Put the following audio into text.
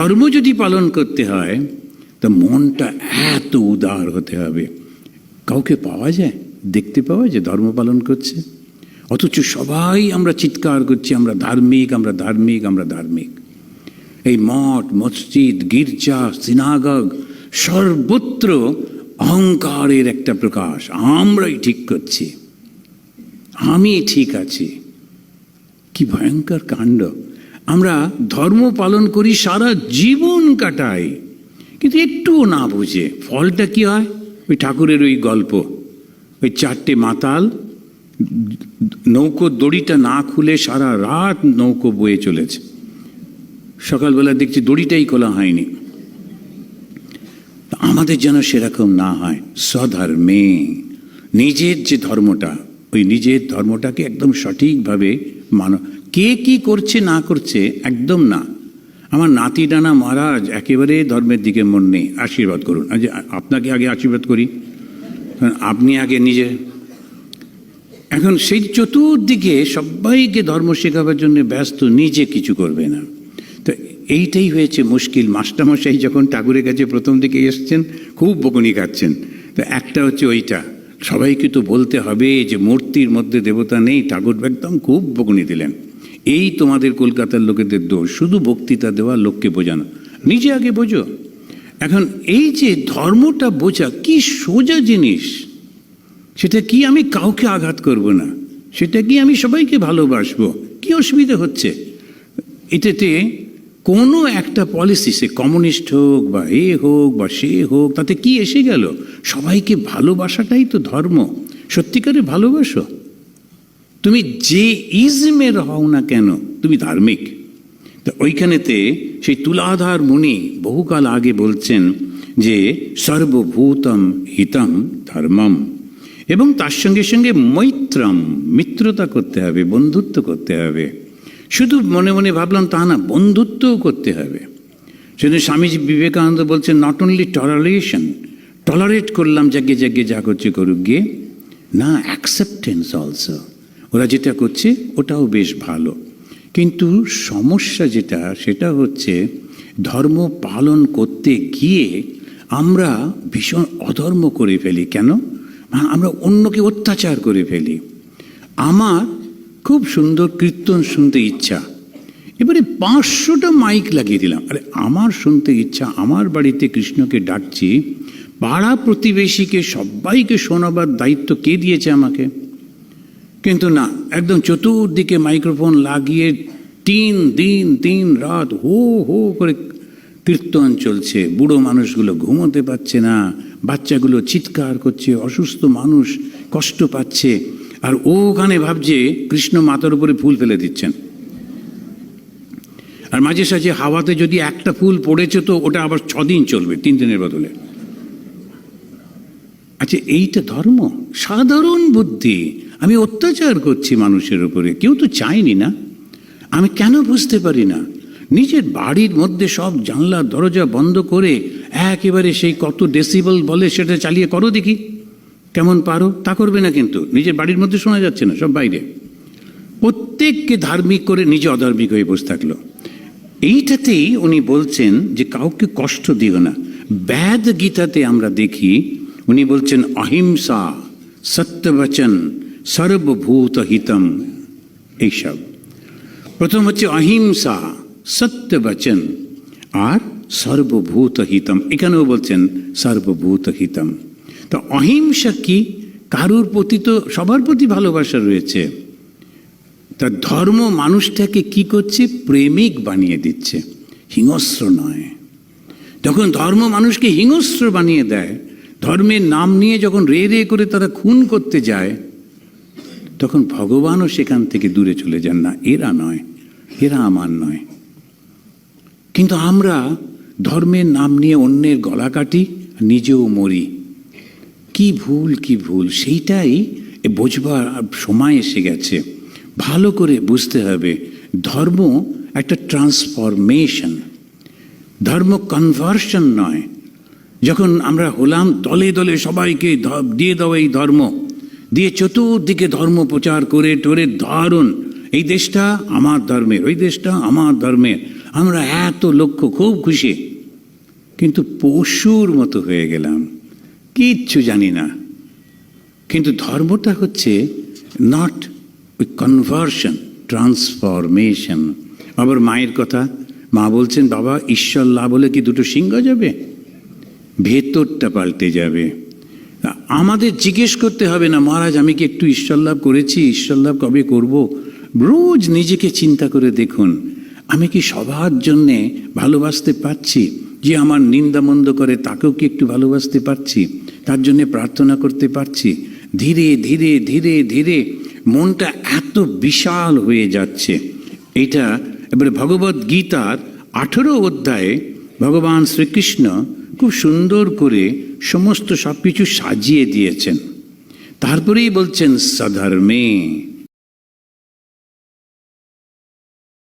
ধর্ম যদি পালন করতে হয় তা মনটা এত উদার হতে হবে। কাউকে পাওয়া যায়, দেখতে পাওয়া যায় ধর্ম পালন করছে? অথচ সবাই আমরা চিৎকার করছি আমরা ধার্মিক, আমরা ধার্মিক, আমরা ধার্মিক। এই মঠ, মসজিদ, গির্জা, সিনাগগ সর্বত্র অহংকারের একটা প্রকাশ। আমরাই ঠিক করছি, আমি ঠিক আছি। কি ভয়ঙ্কর কাণ্ড! আমরা ধর্ম পালন করি, সারা জীবন কাটাই, কিন্তু একটুও না বুঝে ফলটা কি হয়? ওই ঠাকুরের ওই গল্প, ওই চারটে মাতাল নৌকো দড়িটা না খুলে সারা রাত নৌকো বয়ে চলেছে। সকালবেলা দেখছি দড়িটাই খোলা হয়নি। আমাদের যেন সেরকম না হয়। স্বধর্মে, নিজের যে ধর্মটা, ওই নিজের ধর্মটাকে একদম সঠিকভাবে মানো। কে কি করছে না করছে একদম না। আমার নাতি ডানা মহারাজ একেবারে ধর্মের দিকে মন নেই, আশীর্বাদ করুন। আজ আপনাকে আগে আশীর্বাদ করি, আপনি আগে নিজে। এখন সেই চতুর্দিকে সবাইকে ধর্ম শেখাবার জন্য ব্যস্ত, নিজে কিছু করবে না। তো এইটাই হয়েছে মুশকিল। মাস্টারমশাই যখন ঠাকুরের কাছে প্রথম দিকে এসছেন খুব বকুনি খাচ্ছেন। তো একটা হচ্ছে ওইটা, সবাইকে তো বলতে হবে যে মূর্তির মধ্যে দেবতা নেই। ঠাকুর একদম খুব বকুনি দিলেন, এই তোমাদের কলকাতার লোকেদের দোষ, শুধু বক্তৃতা দেওয়া, লোককে বোঝানো, নিজে আগে বোঝো। এখন এই যে ধর্মটা বোঝা কি সোজা জিনিস, সেটা কি আমি কাউকে আঘাত করব না, সেটা কি আমি সবাইকে ভালোবাসবো, কি অসুবিধা হচ্ছে এটাতে? কোনো একটা পলিসি, সে কমিউনিস্ট হোক বা এ হোক বা সে হোক, তাতে কি এসে গেল? সবাইকে ভালোবাসাটাই তো ধর্ম। সত্যিকারে ভালোবাসো, তুমি যে ইজমের হও না কেন, তুমি ধার্মিক। তো ওইখানেতে সেই তুলাধার মুনি বহুকাল আগে বলছেন যে সর্বভূতম হিতম ধর্মম, এবং তার সঙ্গে সঙ্গে মৈত্রম, মিত্রতা করতে হবে, বন্ধুত্ব করতে হবে। শুধু মনে মনে ভাবলাম তা না, বন্ধুত্বও করতে হবে। সেজন্য স্বামীজি বিবেকানন্দ বলছেন নট অনলি টলারেশন, টলারেট করলাম যাকে যাকে যা করছে করুক গিয়ে, না, অ্যাকসেপ্টেন্স অলসো। ওরা যেটা করছে ওটাও বেশ ভালো। কিন্তু সমস্যা যেটা, সেটা হচ্ছে ধর্ম পালন করতে গিয়ে আমরা ভীষণ অধর্ম করে ফেলি। কেন? আমরা অন্যকে অত্যাচার করে ফেলি। আমার খুব সুন্দর কীর্তন শুনতে ইচ্ছা, এবারে 500টা মাইক লাগিয়ে দিলাম। আরে আমার শুনতে ইচ্ছা, আমার বাড়িতে কৃষ্ণকে ডাকছি, পাড়া প্রতিবেশীকে সবাইকে শোনাবার দায়িত্ব কে দিয়েছে আমাকে? কিন্তু না, একদম চতুর্দিকে মাইক্রোফোন লাগিয়ে 3 দিন 3 রাত হো হো করে কীর্তন চলছে। বুড়ো মানুষগুলো ঘুমোতে পারছে না, বাচ্চাগুলো চিৎকার করছে, অসুস্থ মানুষ কষ্ট পাচ্ছে, আর ওখানে ভাবছে কৃষ্ণ মাথার উপরে ফুল ফেলে দিচ্ছেন। আর মাঝে সাঝে হাওয়াতে যদি একটা ফুল পড়েছে তো ওটা আবার 6 দিন চলবে, 3 দিনের বদলে। আচ্ছা, এইটা ধর্ম? সাধারণ বুদ্ধি। আমি অত্যাচার করছি মানুষের উপরে, কেউ তো চায়নি না। আমি কেন বুঝতে পারি না? নিজের বাড়ির মধ্যে সব জানলা দরজা বন্ধ করে একেবারে সেই কত ডেসিবেল বলে সেটা চালিয়ে করো দেখি কেমন পারো। তা করবে না, কিন্তু নিজের বাড়ির মধ্যে শোনা যাচ্ছে না, সব বাইরে। প্রত্যেককে ধার্মিক করে নিজে অধার্মিক হয়ে বসে থাকলো। এইটাতেই উনি বলছেন যে কাউকে কষ্ট দিও না। বেদ গীতাতে আমরা দেখি উনি বলছেন অহিংসা, সত্যবচন, সর্বভূত হিতম। এইসব প্রথম হচ্ছে অহিংসা, সত্যবচন আর সর্বভূত হিতম। এখানেও বলছেন সর্বভূত হিতম। তো অহিংসা কি? কারুর প্রতি তো সবার প্রতি ভালোবাসা রয়েছে। তা ধর্ম মানুষটাকে কি করছে? প্রেমিক বানিয়ে দিচ্ছে, হিংস্র নয়। যখন ধর্ম মানুষকে হিংস্র বানিয়ে দেয়, ধর্মের নাম নিয়ে যখন রে রে করে তারা খুন করতে যায়, তখন ভগবানও সেখান থেকে দূরে চলে যান। না, এরা নয়, এরা আমার নয়। কিন্তু আমরা ধর্মের নাম নিয়ে অন্যের গলা কাটি, নিজেও মরি। কি ভুল, কি ভুল! সেইটাই বোঝবার সময় এসে গেছে। ভালো করে বুঝতে হবে ধর্ম একটা ট্রান্সফরমেশন, ধর্ম কনভার্সন নয়। যখন আমরা হলাম দলে দলে সবাইকে দিয়ে দাও এই ধর্ম, দিয়ে চতুর্দিকে ধর্ম প্রচার করে টোরে দারুণ, এই দেশটা আমার ধর্মের, ওই দেশটা আমার ধর্মের, আমরা এত লক্ষ্য, খুব খুশি, কিন্তু পশুর মতো হয়ে গেলাম, কিচ্ছু জানি না। কিন্তু ধর্মটা হচ্ছে নট কনভার্সন, ট্রান্সফরমেশন। আবার মায়ের কথা, মা বলছেন বাবা ঈশ্বর লাভ হলে কি দুটো সিংহ যাবে? ভেতরটা পাল্টে যাবে। আমাদের জিজ্ঞেস করতে হবে না মহারাজ আমি কি একটু ঈশ্বর লাভ করেছি, ঈশ্বর লাভ কবে করব। রোজ নিজেকে চিন্তা করে দেখুন, আমি কি সবার জন্যে ভালোবাসতে পারছি? যে আমার নিন্দামন্দ করে তাকেও কি একটু ভালোবাসতে পারছি? তার জন্যে প্রার্থনা করতে পারছি? ধীরে ধীরে ধীরে ধীরে মনটা এত বিশাল হয়ে যাচ্ছে। এটা এবারে ভগবদ গীতার 18 অধ্যায়ে ভগবান শ্রীকৃষ্ণ খুব সুন্দর করে সমস্ত সব কিছু সাজিয়ে দিয়েছেন। তারপরেই বলছেন সধর্মে